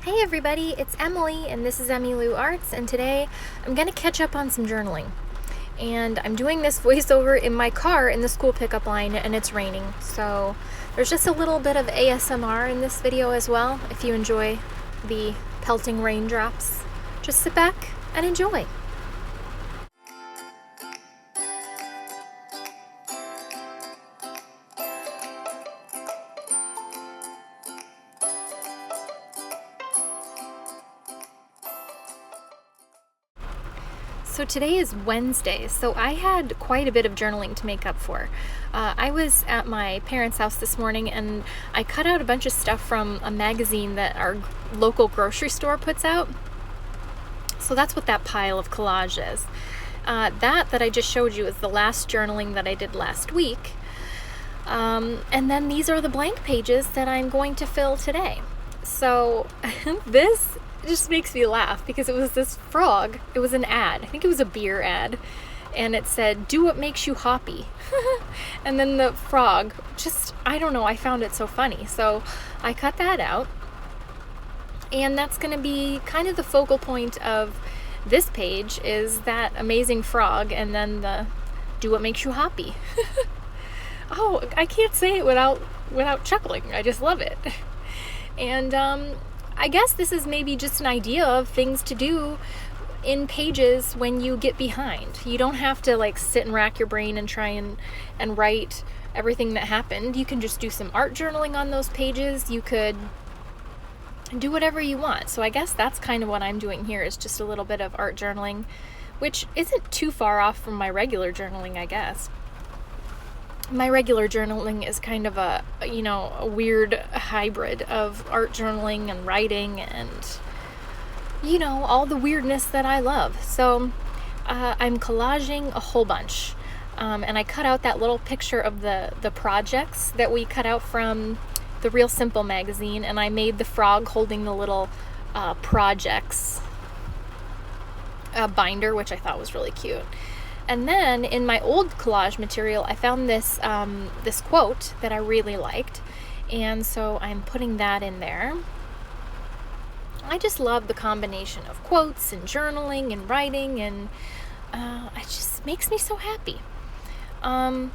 Hey everybody, it's Emily and this is Emmylou Arts, and today I'm going to catch up on some journaling. And I'm doing this voiceover in my car in the school pickup line and it's raining. So there's just a little bit of ASMR in this video as well. If you enjoy the pelting raindrops, just sit back and enjoy. So today is Wednesday, so I had quite a bit of journaling to make up for. I was at my parents' house this morning and I cut out a bunch of stuff from a magazine that our local grocery store puts out. So that's what that pile of collage is. That I just showed you is the last journaling that I did last week. And then these are the blank pages that I'm going to fill today. So this just makes me laugh because it was this frog. It was an ad. I think it was a beer ad. And it said, "Do what makes you hoppy." And then the frog, I don't know, I found it so funny. So I cut that out. And that's going to be kind of the focal point of this page, is that amazing frog and then the "do what makes you hoppy." Oh, I can't say it without chuckling. I just love it. And I guess this is maybe just an idea of things to do in pages when you get behind. You don't have to like sit and rack your brain and try and write everything that happened. You can just do some art journaling on those pages. You could do whatever you want. So I guess that's kind of what I'm doing here, is just a little bit of art journaling, which isn't too far off from my regular journaling, I guess. My regular journaling is kind of a weird hybrid of art journaling and writing and, all the weirdness that I love. So I'm collaging a whole bunch. And I cut out that little picture of the projects that we cut out from the Real Simple magazine, and I made the frog holding the little projects binder, which I thought was really cute. And then in my old collage material, I found this this quote that I really liked, and so I'm putting that in there. I just love the combination of quotes and journaling and writing, and it just makes me so happy. What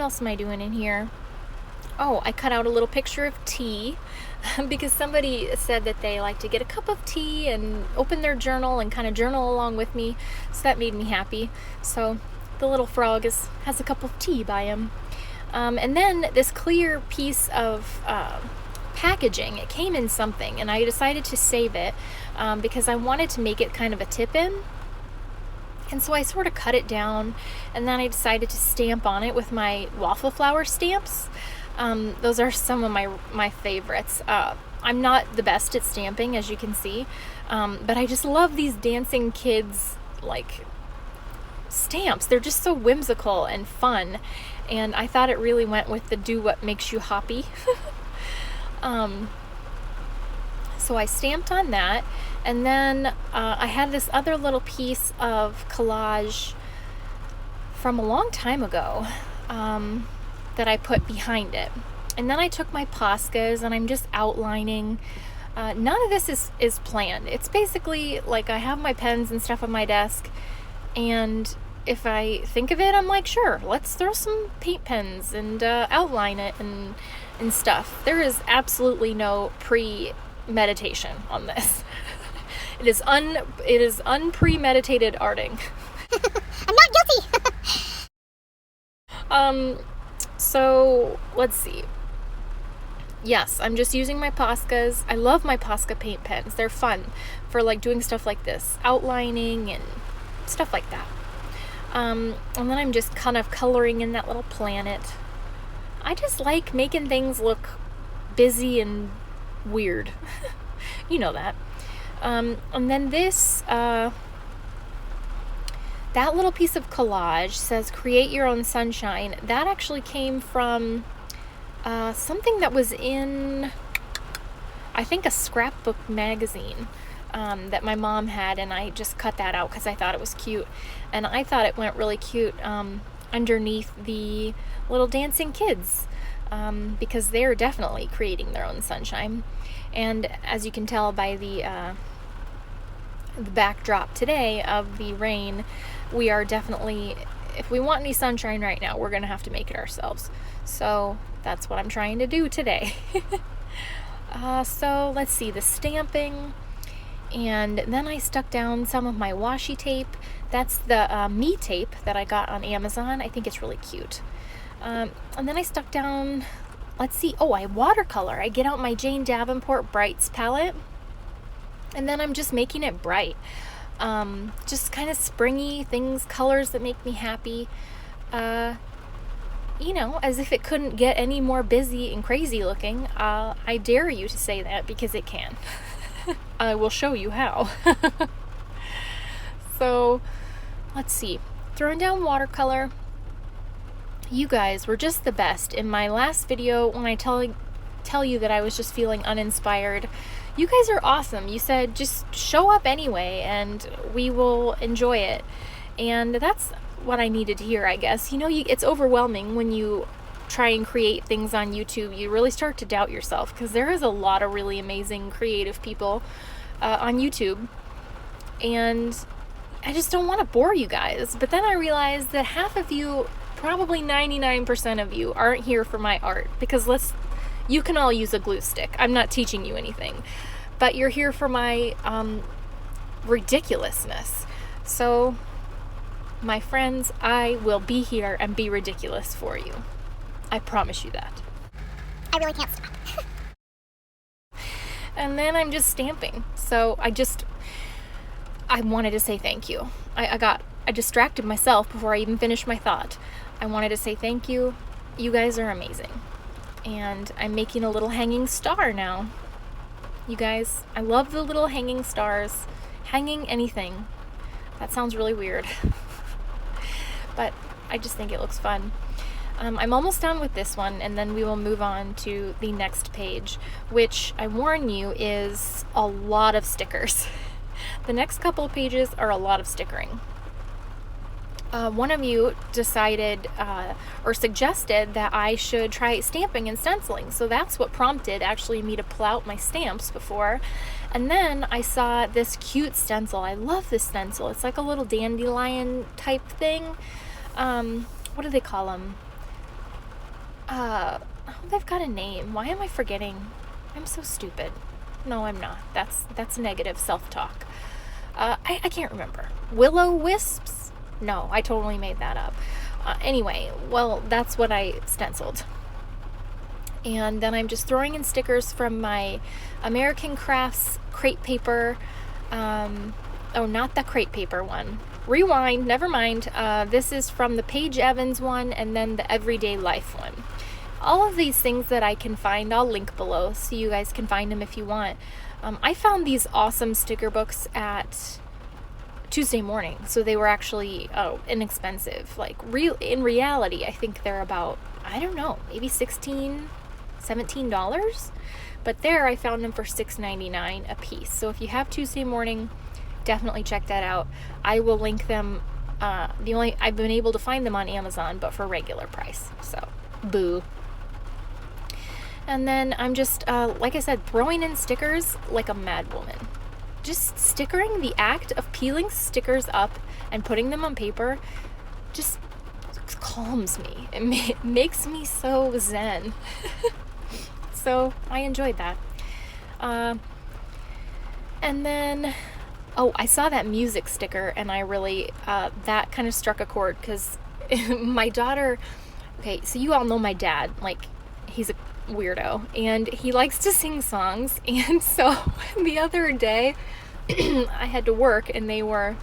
else am I doing in here? Oh, I cut out a little picture of tea because somebody said that they like to get a cup of tea and open their journal and kind of journal along with me. So that made me happy. So the little frog has a cup of tea by him. And then this clear piece of packaging, it came in something, and I decided to save it because I wanted to make it kind of a tip-in. And so I sort of cut it down, and then I decided to stamp on it with my waffle flower stamps. Those are some of my favorites. I'm not the best at stamping, as you can see, but I just love these dancing kids like stamps. They're just so whimsical and fun, and I thought it really went with the "do what makes you hoppy." So I stamped on that, and then I had this other little piece of collage from a long time ago that I put behind it. And then I took my Poscas and I'm just outlining. None of this is planned. It's basically like I have my pens and stuff on my desk, and if I think of it, I'm like, sure, let's throw some paint pens and outline it and stuff. There is absolutely no premeditation on this. It is unpremeditated arting. I'm not guilty. So let's see. Yes, I'm just using my Poscas. I love my Posca paint pens. They're fun for like doing stuff like this, outlining and stuff like that. And then I'm just kind of coloring in that little planet. I just like making things look busy and weird. You know that. And then this, that little piece of collage says "create your own sunshine." That actually came from something that was in, I think, a scrapbook magazine that my mom had, and I just cut that out because I thought it was cute. And I thought it went really cute underneath the little dancing kids. because they're definitely creating their own sunshine. And as you can tell by the backdrop today of the rain, we are definitely, if we want any sunshine right now, we're gonna have to make it ourselves. So that's what I'm trying to do today. So let's see, the stamping, and then I stuck down some of my washi tape. That's the Mee Tape that I got on Amazon. I think it's really cute. And then I stuck down, let's see, I watercolor. I get out my Jane Davenport Brights palette, and then I'm just making it bright. Just kind of springy things, colors that make me happy. As if it couldn't get any more busy and crazy looking. I dare you to say that, because it can. I will show you how. So, let's see. Throwing down watercolor. You guys were just the best. In my last video, when I tell you that I was just feeling uninspired, you guys are awesome. You said just show up anyway and we will enjoy it. And that's what I needed to hear, I guess. It's overwhelming when you try and create things on YouTube. You really start to doubt yourself, because there is a lot of really amazing creative people on YouTube. And I just don't want to bore you guys. But then I realized that half of you, probably 99% of you, aren't here for my art, because you can all use a glue stick. I'm not teaching you anything. But you're here for my ridiculousness. So, my friends, I will be here and be ridiculous for you. I promise you that. I really can't stop. And then I'm just stamping. So I wanted to say thank you. I distracted myself before I even finished my thought. I wanted to say thank you. You guys are amazing. And I'm making a little hanging star now. You guys, I love the little hanging stars. Hanging anything. That sounds really weird. But I just think it looks fun. I'm almost done with this one, and then we will move on to the next page, which I warn you is a lot of stickers. The next couple of pages are a lot of stickering. One of you decided or suggested that I should try stamping and stenciling, so that's what prompted actually me to pull out my stamps before. And then I saw this cute stencil. I love this stencil. It's like a little dandelion type thing. What do they call them? They've got a name. Why am I forgetting? I'm so stupid. No, I'm not. That's negative self-talk. I can't remember. Willow wisps? No, I totally made that up. Anyway, well, that's what I stenciled. And then I'm just throwing in stickers from my American Crafts crepe paper. Not the crepe paper one. Rewind, never mind. This is from the Paige Evans one, and then the Everyday Life one. All of these things that I can find, I'll link below so you guys can find them if you want. I found these awesome sticker books at Tuesday Morning, so they were actually inexpensive. In reality, I think they're about, I don't know, maybe $16, $17. But there I found them for $6.99 a piece. So if you have Tuesday Morning, definitely check that out. I will link them. I've been able to find them on Amazon, but for regular price. So, boo. And then I'm just, like I said, throwing in stickers like a mad woman. Just stickering, the act of peeling stickers up and putting them on paper just calms me. It makes me so zen. So I enjoyed that. And then, I saw that music sticker, and I really, that kind of struck a chord, because my daughter, okay, so you all know my dad, he's a weirdo, and he likes to sing songs, and so the other day, I had to work, and they were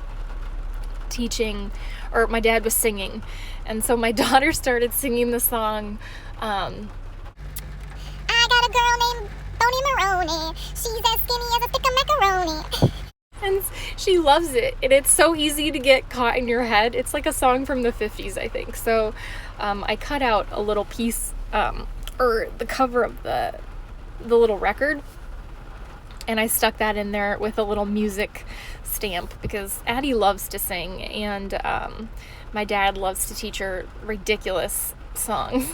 teaching, or my dad was singing, and so my daughter started singing the song, I got a girl named Boney Maroney. She's as skinny as a stick of macaroni. And she loves it, and it's so easy to get caught in your head. It's like a song from the 50s, I think. So I cut out a little piece, or the cover of the little record, and I stuck that in there with a little music stamp, because Addie loves to sing, and my dad loves to teach her ridiculous songs.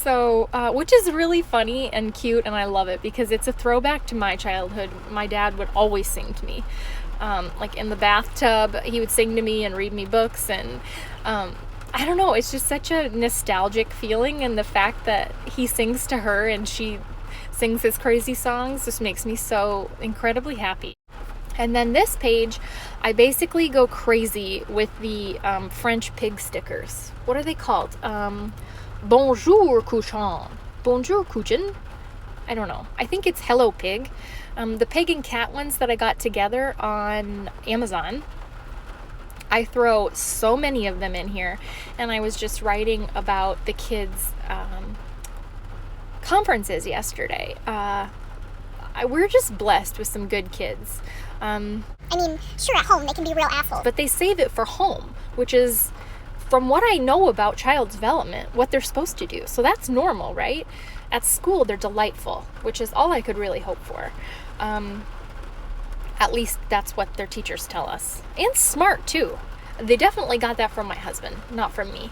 So, which is really funny and cute, and I love it because it's a throwback to my childhood. My dad would always sing to me. Like in the bathtub, he would sing to me and read me books, and I don't know, it's just such a nostalgic feeling, and the fact that he sings to her and she sings his crazy songs just makes me so incredibly happy. And then this page, I basically go crazy with the French pig stickers. What are they called? Bonjour, couchon. Bonjour, couchon. I don't know. I think it's Hello Pig. The pig and cat ones that I got together on Amazon. I throw so many of them in here, and I was just writing about the kids' conferences yesterday. We're just blessed with some good kids. I mean, sure, at home they can be real assholes. But they save it for home, which is, from what I know about child development, what they're supposed to do. So that's normal, right? At school, they're delightful, which is all I could really hope for. At least that's what their teachers tell us. And smart, too. They definitely got that from my husband, not from me.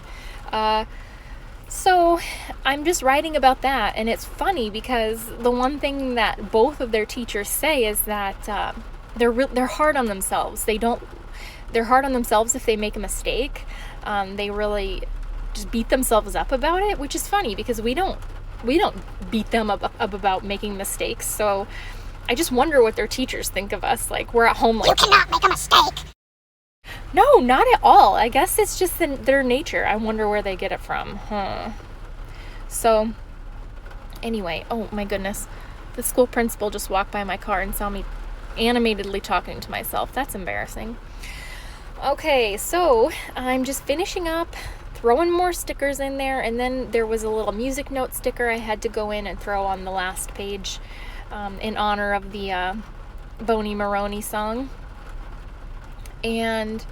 So I'm just writing about that, and it's funny because the one thing that both of their teachers say is that they're hard on themselves. They're hard on themselves if they make a mistake. They really just beat themselves up about it, which is funny because we don't beat them up about making mistakes. So I just wonder what their teachers think of us. Like, we're at home like, you cannot make a mistake. No, not at all. I guess it's just their nature. I wonder where they get it from. So, anyway, oh my goodness. The school principal just walked by my car and saw me animatedly talking to myself. That's embarrassing. Okay, so I'm just finishing up, throwing more stickers in there, and then there was a little music note sticker I had to go in and throw on the last page in honor of the Boney Maroney song. And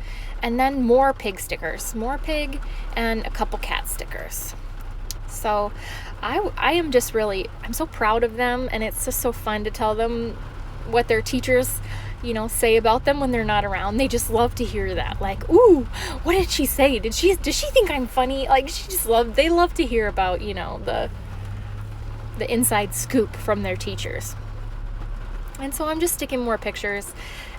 then more pig stickers, more pig, and a couple cat stickers. So I am just really, I'm so proud of them, and it's just so fun to tell them what their teachers, say about them when they're not around. They just love to hear that. Like, ooh, what did she say? Does she think I'm funny? Like, they love to hear about, the inside scoop from their teachers. And so I'm just sticking more pictures.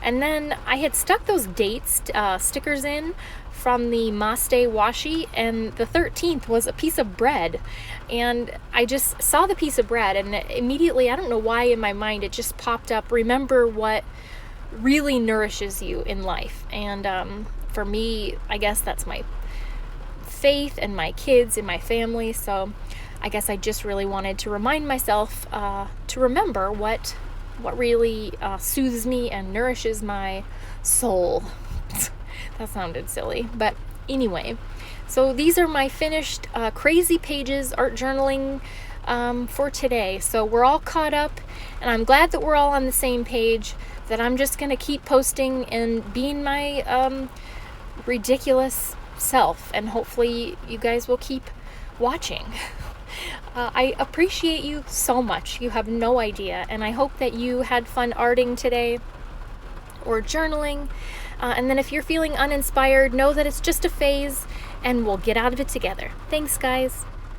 And then I had stuck those dates stickers in from the Maste washi, and the 13th was a piece of bread. And I just saw the piece of bread, and immediately, I don't know why in my mind, it just popped up, remember what really nourishes you in life. And for me, I guess that's my faith and my kids and my family. So I guess I just really wanted to remind myself to remember what really soothes me and nourishes my soul. That sounded silly, but anyway, so these are my finished crazy pages art journaling for today. So we're all caught up, and I'm glad that we're all on the same page, that I'm just gonna keep posting and being my ridiculous self, and hopefully you guys will keep watching. I appreciate you so much. You have no idea. And I hope that you had fun arting today or journaling. And then if you're feeling uninspired, know that it's just a phase and we'll get out of it together. Thanks, guys.